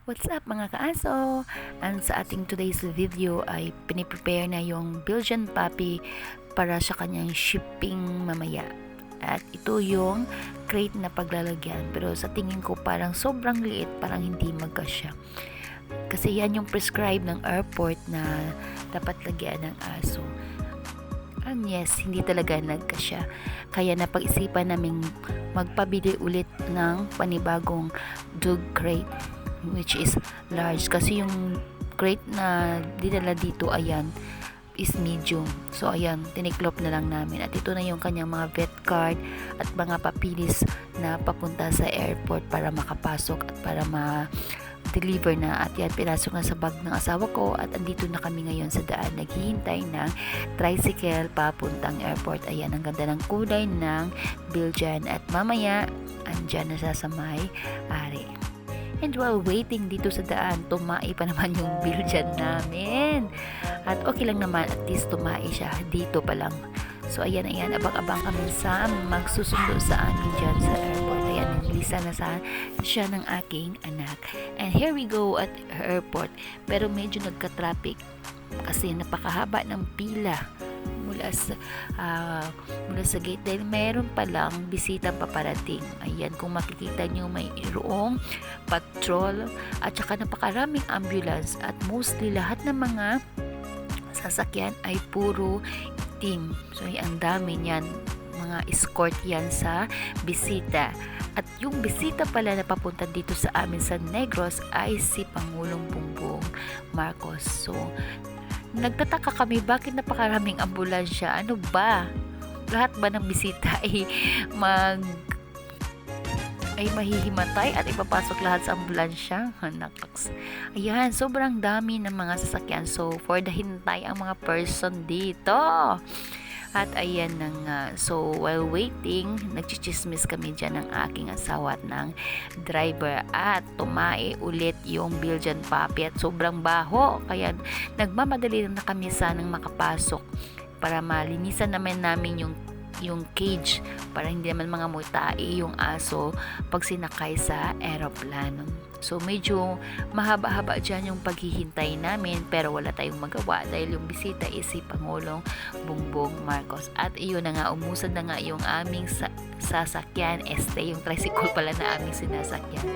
What's up mga kaaso? Ang sa ating today's video ay piniprepare na yung Belgian puppy para sa kanyang shipping mamaya. At ito yung crate na paglalagyan. Pero sa tingin ko parang sobrang liit, parang hindi magkasya. Kasi yan yung prescribed ng airport na dapat lagyan ng aso. And yes, hindi talaga nagkasya. Kaya napag-isipan naming magpabili ulit ng panibagong dog crate, which is large, kasi yung crate na dinala dito ayan is medium. So ayan, tiniklop na lang namin at ito na yung kanyang mga vet card at mga papilis na papunta sa airport para makapasok at para deliver na. At yan, pinasok na sa bag ng asawa ko at andito na kami ngayon sa daan naghihintay ng tricycle papuntang airport. Ayan, ang ganda ng kulay ng Belgian at mamaya andyan na siya sa may ari. And while waiting dito sa daan, tumai pa naman yung Belgian namin. At okay lang naman, at least tumai siya dito pa lang. So ayan, abang-abang kami sa magsusundo sa amin dyan sa airport. Ayan, nilisa na siya ng aking anak. And here we go at airport. Pero medyo nagka-traffic kasi napakahaba ng pila mula sa gate dahil meron palang bisitang paparating. Ayan, kung makikita nyo, mayroong patrol at saka napakaraming ambulance at mostly lahat ng mga sasakyan ay puro team. So ang dami niyan, mga escort yan sa bisita. At yung bisita pala na papunta dito sa amin sa Negros ay si Pangulong Bongbong Marcos. So nagtataka kami bakit napakaraming ambulansya. Ano ba? Lahat ba ng bisita ay mahihimatay at ipapasok lahat sa ambulansya? Nakaks. Ayan, sobrang dami ng mga sasakyan. So, for the hintay ang mga person dito. At ayan na nga. So, while waiting, nagchichismis kami dyan ng aking asawa at ng driver. At tumai ulit yung Belgian puppy at sobrang baho. Kaya nagmamadali na kami sanang makapasok para malinisan namin yung cage para hindi naman mga mutai yung aso pag sinakay sa aeroplano. So medyo mahaba-haba dyan yung paghihintay namin, pero wala tayong magawa dahil yung bisita is si Pangulong Bongbong Marcos. At iyon na nga, umusad na nga yung aming sasakyan, yung tricycle pala na aming sinasakyan.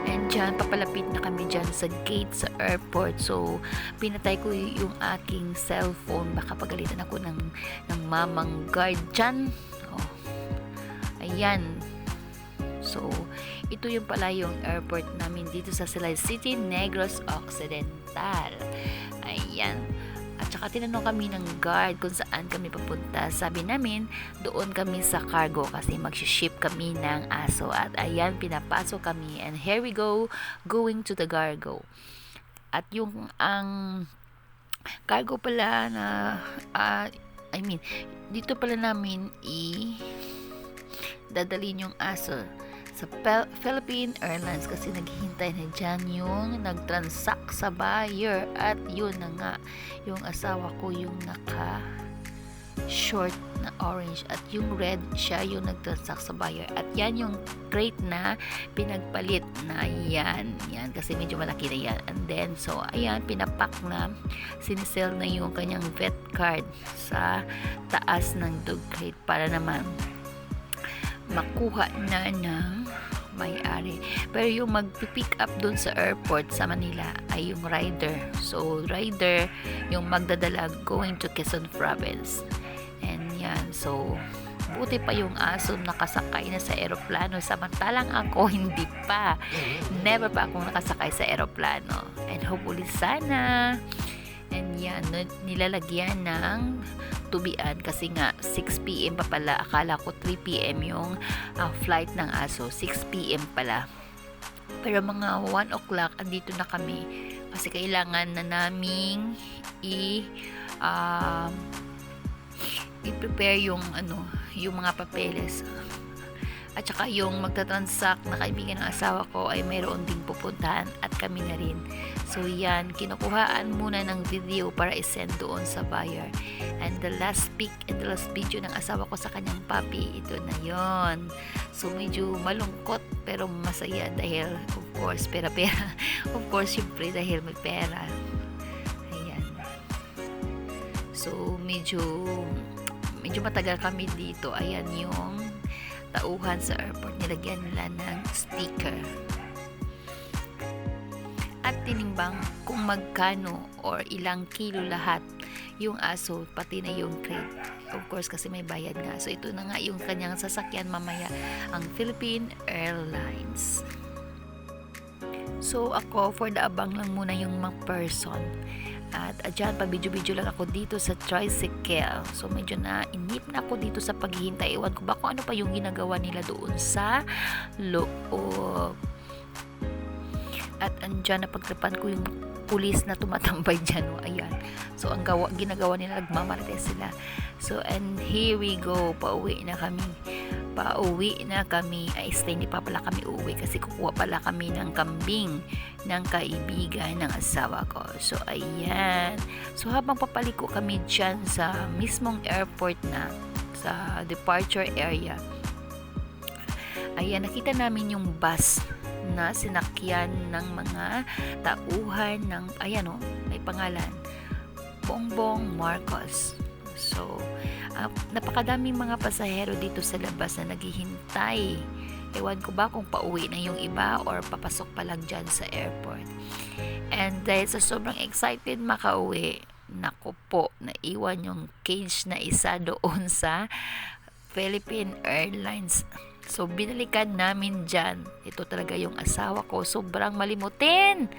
And dyan, papalapit na kami dyan sa gate sa airport. So, pinatay ko yung aking cellphone. Baka pagalitan ako ng mamang guard dyan. Oh. Ayan. So, ito yung pala yung airport namin dito sa Silay City, Negros Occidental. Ayan. At saka tinanong kami ng guard kung saan kami papunta. Sabi namin, doon kami sa cargo kasi mag-ship kami ng aso. At ayan, pinapasok kami. And here we go, going to the cargo. At yung ang cargo pala na, dito pala namin dadalhin yung aso sa Philippine Airlines kasi naghihintay na dyan yung nag-transact sa buyer. At yun na nga, yung asawa ko yung naka short na orange at yung red, siya yung nag-transact sa buyer. At yan yung crate na pinagpalit na yan kasi medyo malaki na yan. And then, so ayan, pinapak na, sinisell na yung kanyang vet card sa taas ng dog crate para naman makuha na ng may-ari. Pero yung mag-pick up dun sa airport sa Manila ay yung rider. So, rider yung magdadala going to Quezon Province. And yan, so buti pa yung aso nakasakay na sa aeroplano, samantalang ako hindi pa. Never pa akong nakasakay sa aeroplano. And hopefully sana. And yan, nilalagyan ng tubian kasi nga 6 p.m. pa pala. Akala ko 3 p.m. yung flight ng aso. 6 p.m. pala. Pero mga 1 o'clock andito na kami kasi kailangan na naming i-prepare yung mga papeles At saka yung magta-transact na kaibigan ng asawa ko ay mayroon ding pupuntahan at kami na rin. So yan, kinukuhaan muna ng video para isend doon sa buyer. And the last pic and the last video ng asawa ko sa kanyang puppy, ito na yon. So medyo malungkot pero masaya dahil of course pera-pera. Of course syempre dahil may pera. Ayan. So medyo matagal kami dito. Ayan yung tauhan sa airport, nilagyan nila ng sticker at tinimbang kung magkano or ilang kilo lahat yung aso pati na yung crate, of course kasi may bayad nga. So ito na nga yung kanyang sasakyan mamaya, ang Philippine Airlines. So ako for the abang lang muna yung mga person. At dyan, pabidyo-bidyo lang ako dito sa tricycle. So, medyo na-inip na ako dito sa paghihintay. Ewan ko ba kung ano pa yung ginagawa nila doon sa loob. At andyan, napagtripan ko yung pulis na tumatambay dyan. O, ayan. So, ang ginagawa nila, nagmamarites sila. So, and here we go. Pauwi na kami. Ay, hindi pa pala kami uuwi kasi kukuha pala kami ng kambing ng kaibigan ng asawa ko. So, ayan. So, habang papaliko kami dyan sa mismong airport na, sa departure area, ayan, nakita namin yung bus na sinakyan ng mga tauhan ng, ayan o, may pangalan, Bongbong Marcos. So, napakadaming mga pasahero dito sa labas na naghihintay. Ewan ko ba kung pauwi na yung iba or papasok pa lang dyan sa airport. And dahil sa sobrang excited makauwi, naku po, naiwan yung cage na isa doon sa Philippine Airlines. So, binalikan namin dyan. Ito talaga yung asawa ko. Sobrang malimutin.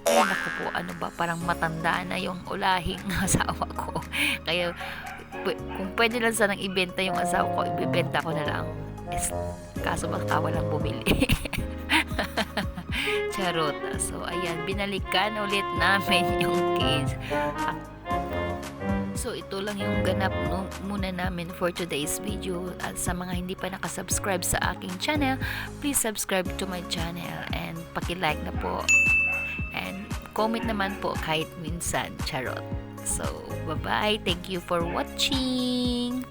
Ay, naku po, ano ba, parang matanda na yung ulahing asawa ko. Kaya, kung pwede lang sanang ibenta yung asawa ko, ibibenta ko na lang. Kaso baka walang bumili. Charot. So, ayan, binalikan ulit namin yung cage. So, ito lang yung ganap muna namin for today's video. At sa mga hindi pa nakasubscribe sa aking channel, please subscribe to my channel and paki-like na po. And comment naman po kahit minsan. Charot. So, bye-bye. Thank you for watching.